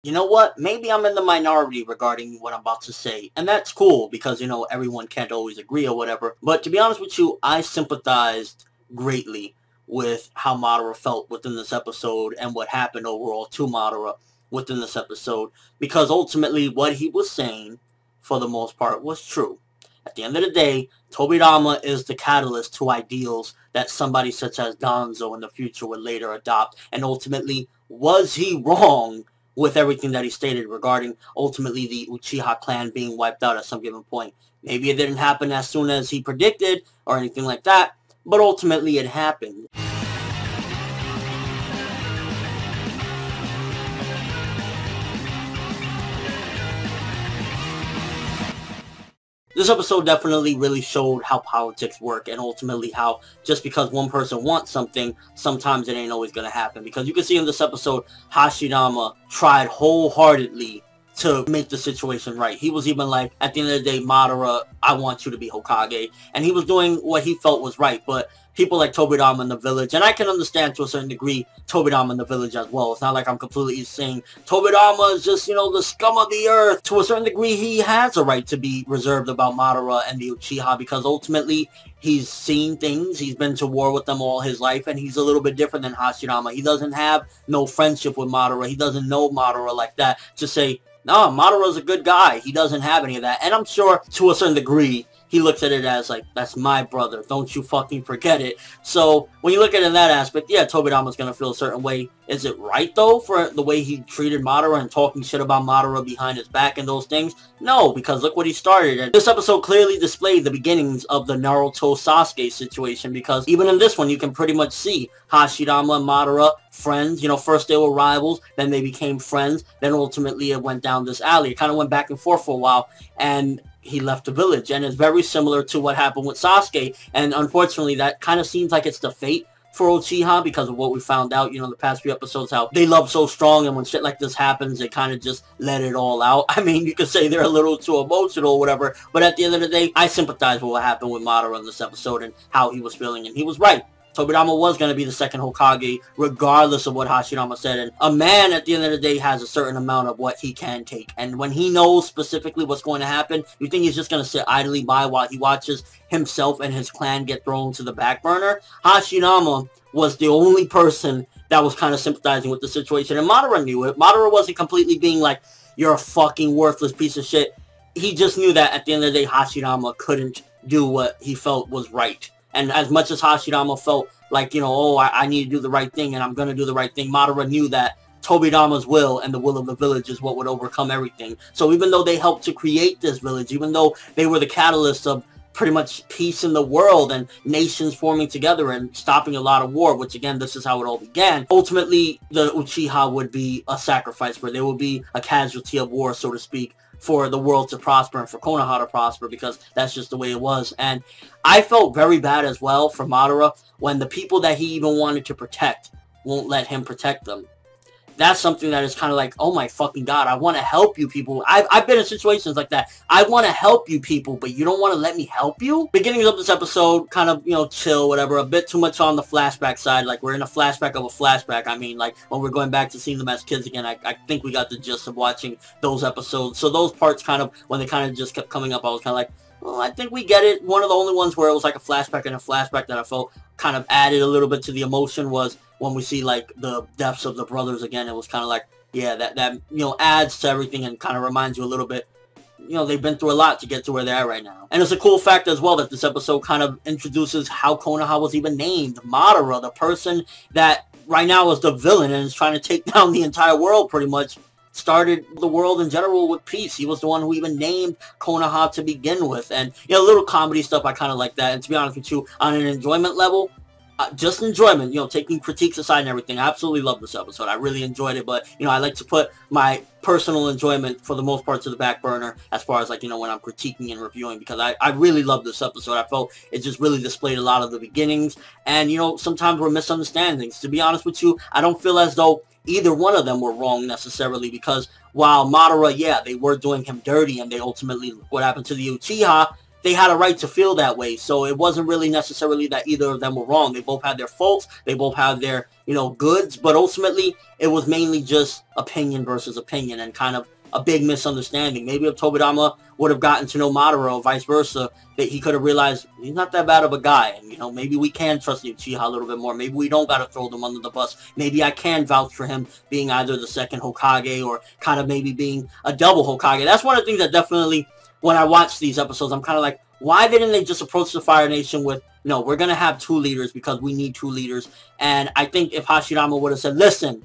You know what? Maybe I'm in the minority regarding what I'm about to say. And that's cool because, everyone can't always agree or whatever. But to be honest with you, I sympathized greatly with how Madara felt within this episode and what happened overall to Madara within this episode. Because ultimately what he was saying, for the most part, was true. At the end of the day, Tobirama is the catalyst to ideals that somebody such as Danzo in the future would later adopt. And ultimately, was he wrong with everything that he stated regarding ultimately the Uchiha clan being wiped out at some given point? Maybe it didn't happen as soon as he predicted or anything like that, but ultimately it happened. This episode definitely really showed how politics work and ultimately how just because one person wants something, sometimes it ain't always going to happen. Because you can see in this episode, Hashirama tried wholeheartedly to make the situation right. He was even like, at the end of the day, Madara, I want you to be Hokage. And he was doing what he felt was right. But people like Tobirama in the village, and I can understand to a certain degree Tobirama in the village as well. It's not like I'm completely saying Tobirama is just, the scum of the earth. To a certain degree, he has a right to be reserved about Madara and the Uchiha because ultimately he's seen things. He's been to war with them all his life, and he's a little bit different than Hashirama. He doesn't have no friendship with Madara. He doesn't know Madara like that to say, no, Madara's a good guy. He doesn't have any of that. And I'm sure to a certain degree, he looks at it as like, that's my brother. Don't you fucking forget it. So when you look at it in that aspect, yeah, Tobirama's going to feel a certain way. Is it right, though, for the way he treated Madara and talking shit about Madara behind his back and those things? No, because look what he started. And this episode clearly displayed the beginnings of the Naruto Sasuke situation because even in this one, you can pretty much see Hashirama and Madara, friends. First they were rivals, then they became friends, then ultimately it went down this alley. It kind of went back and forth for a while, and he left the village, and it's very similar to what happened with Sasuke, and unfortunately that kind of seems like it's the fate for Uchiha because of what we found out, the past few episodes, how they love so strong, and when shit like this happens, they kind of just let it all out. I mean, you could say they're a little too emotional or whatever, but at the end of the day, I sympathize with what happened with Madara in this episode and how he was feeling, and he was right. Tobirama was going to be the second Hokage, regardless of what Hashirama said. And a man, at the end of the day, has a certain amount of what he can take. And when he knows specifically what's going to happen, you think he's just going to sit idly by while he watches himself and his clan get thrown to the back burner? Hashirama was the only person that was kind of sympathizing with the situation. And Madara knew it. Madara wasn't completely being like, you're a fucking worthless piece of shit. He just knew that at the end of the day, Hashirama couldn't do what he felt was right. And as much as Hashirama felt like, I need to do the right thing and I'm going to do the right thing, Madara knew that Tobirama's will and the will of the village is what would overcome everything. So even though they helped to create this village, even though they were the catalyst of pretty much peace in the world and nations forming together and stopping a lot of war, which again, this is how it all began, ultimately the Uchiha would be a sacrifice, where they would be a casualty of war, so to speak, for the world to prosper and for Konoha to prosper, because that's just the way it was. And I felt very bad as well for Madara when the people that he even wanted to protect won't let him protect them. That's something that is kind of like, oh my fucking god, I want to help you people. I've been in situations like that. I want to help you people, but you don't want to let me help you? Beginning of this episode, kind of, chill, whatever. A bit too much on the flashback side. Like, we're in a flashback of a flashback. I mean, like, when we're going back to seeing them as kids again, I think we got the gist of watching those episodes. So those parts kind of, when they kind of just kept coming up, I was kind of like, well, I think we get it. One of the only ones where it was like a flashback and a flashback that I felt kind of added a little bit to the emotion was when we see like the deaths of the brothers again. It was kind of like, yeah, that adds to everything and kind of reminds you a little bit, they've been through a lot to get to where they're at right now. And it's a cool fact as well that this episode kind of introduces how Konoha was even named. Madara, the person that right now is the villain and is trying to take down the entire world pretty much, started the world in general with peace. He was the one who even named Konoha to begin with. And, little comedy stuff, I kind of like that. And to be honest with you, on an enjoyment level, just enjoyment, taking critiques aside and everything, I absolutely love this episode. I really enjoyed it, but, I like to put my personal enjoyment for the most part to the back burner as far as, like, when I'm critiquing and reviewing, because I really love this episode. I felt it just really displayed a lot of the beginnings, and, sometimes we're misunderstandings. To be honest with you, I don't feel as though either one of them were wrong necessarily, because while Madara, yeah, they were doing him dirty, and they ultimately, what happened to the Uchiha, they had a right to feel that way. So it wasn't really necessarily that either of them were wrong. They both had their faults. They both had their, you know, goods. But ultimately, it was mainly just opinion versus opinion and kind of a big misunderstanding. Maybe if Tobirama would have gotten to know Madara or vice versa, that he could have realized he's not that bad of a guy. And, you know, maybe we can trust the Uchiha a little bit more. Maybe we don't got to throw them under the bus. Maybe I can vouch for him being either the second Hokage or kind of maybe being a double Hokage. That's one of the things that definitely, when I watch these episodes, I'm kind of like, why didn't they just approach the Fire Nation with, no, we're going to have 2 leaders because we need 2 leaders. And I think if Hashirama would have said, listen,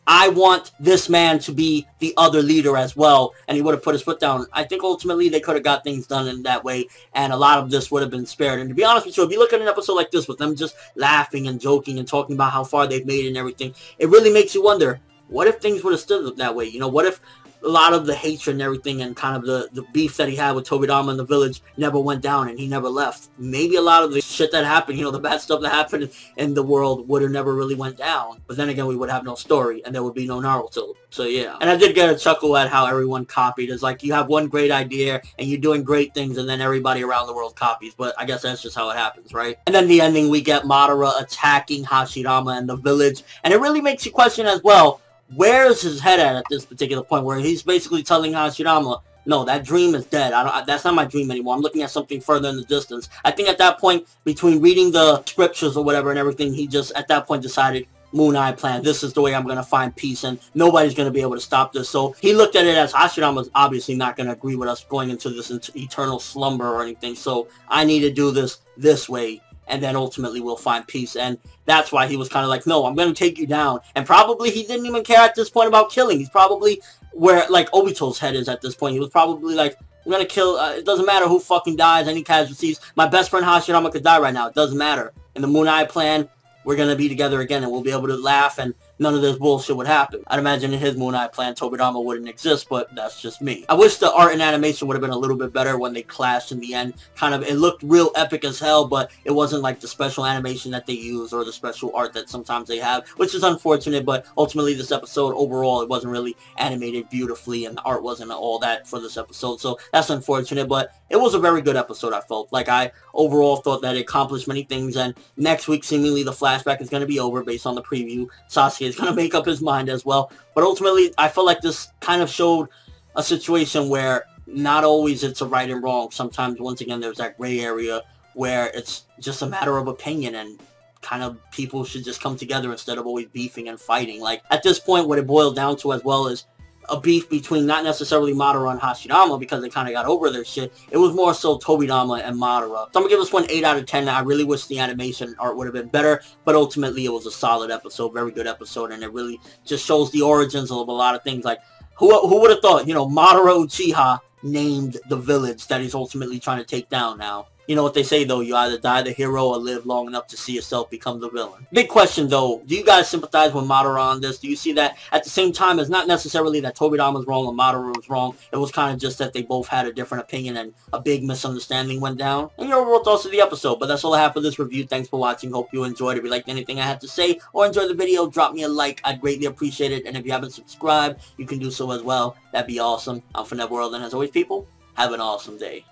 I want this man to be the other leader as well, and he would have put his foot down, I think ultimately they could have got things done in that way, and a lot of this would have been spared. And to be honest with you, if you look at an episode like this with them just laughing and joking and talking about how far they've made and everything, it really makes you wonder, what if things would have stood up that way? You know, what if a lot of the hatred and everything and kind of the beef that he had with Tobirama in the village never went down and he never left? Maybe a lot of the shit that happened, you know, the bad stuff that happened in the world would have never really went down. But then again, we would have no story and there would be no Naruto. So yeah. And I did get a chuckle at how everyone copied. It's like you have one great idea and you're doing great things and then everybody around the world copies. But I guess that's just how it happens, right? And then the ending, we get Madara attacking Hashirama and the village. And it really makes you question as well, where's his head at this particular point, where he's basically telling Hashirama, no, that dream is dead. That's not my dream anymore. I'm looking at something further in the distance. I think at that point, between reading the scriptures or whatever and everything, he just, at that point, decided, Moon Eye plan, this is the way I'm going to find peace, and nobody's going to be able to stop this. So he looked at it as Hashirama's obviously not going to agree with us going into this eternal slumber or anything, so I need to do this way, and then ultimately we'll find peace. And that's why he was kind of like, no, I'm going to take you down. And probably he didn't even care at this point about killing. He's probably where, like, Obito's head is at this point. He was probably like, I'm going to kill, it doesn't matter who fucking dies, any casualties. My best friend Hashirama could die right now. It doesn't matter. In the Moon Eye plan, we're going to be together again, and we'll be able to laugh, and none of this bullshit would happen. I'd imagine in his Moon Eye plan, Tobirama wouldn't exist, but that's just me. I wish the art and animation would have been a little bit better when they clashed in the end. Kind of, it looked real epic as hell, but it wasn't like the special animation that they use or the special art that sometimes they have, which is unfortunate, but ultimately this episode, overall, it wasn't really animated beautifully, and the art wasn't all that for this episode, so that's unfortunate, but it was a very good episode, I felt. Like, I overall thought that it accomplished many things, and next week, seemingly, the flashback is going to be over based on the preview. Sasuke is going to make up his mind as well, but ultimately, I felt like this kind of showed a situation where not always it's a right and wrong. Sometimes, once again, there's that gray area where it's just a matter of opinion, and kind of people should just come together instead of always beefing and fighting. Like, at this point, what it boiled down to as well is a beef between not necessarily Madara and Hashirama, because they kind of got over their shit. It was more so Tobirama and Madara. So I'm going to give this one 8 out of 10. I really wish the animation and art would have been better, but ultimately it was a solid episode, very good episode, and it really just shows the origins of a lot of things. Like, who would have thought, you know, Madara Uchiha named the village that he's ultimately trying to take down now. You know what they say, though, you either die the hero or live long enough to see yourself become the villain. Big question, though, do you guys sympathize with Madara on this? Do you see that at the same time, it's not necessarily that Tobirama was wrong or Madara was wrong, it was kind of just that they both had a different opinion and a big misunderstanding went down? And your overall thoughts of the episode. But that's all I have for this review. Thanks for watching, hope you enjoyed. If you liked anything I had to say or enjoyed the video, drop me a like, I'd greatly appreciate it. And if you haven't subscribed, you can do so as well, that'd be awesome. I'm ForneverWorld, and as always, people, have an awesome day.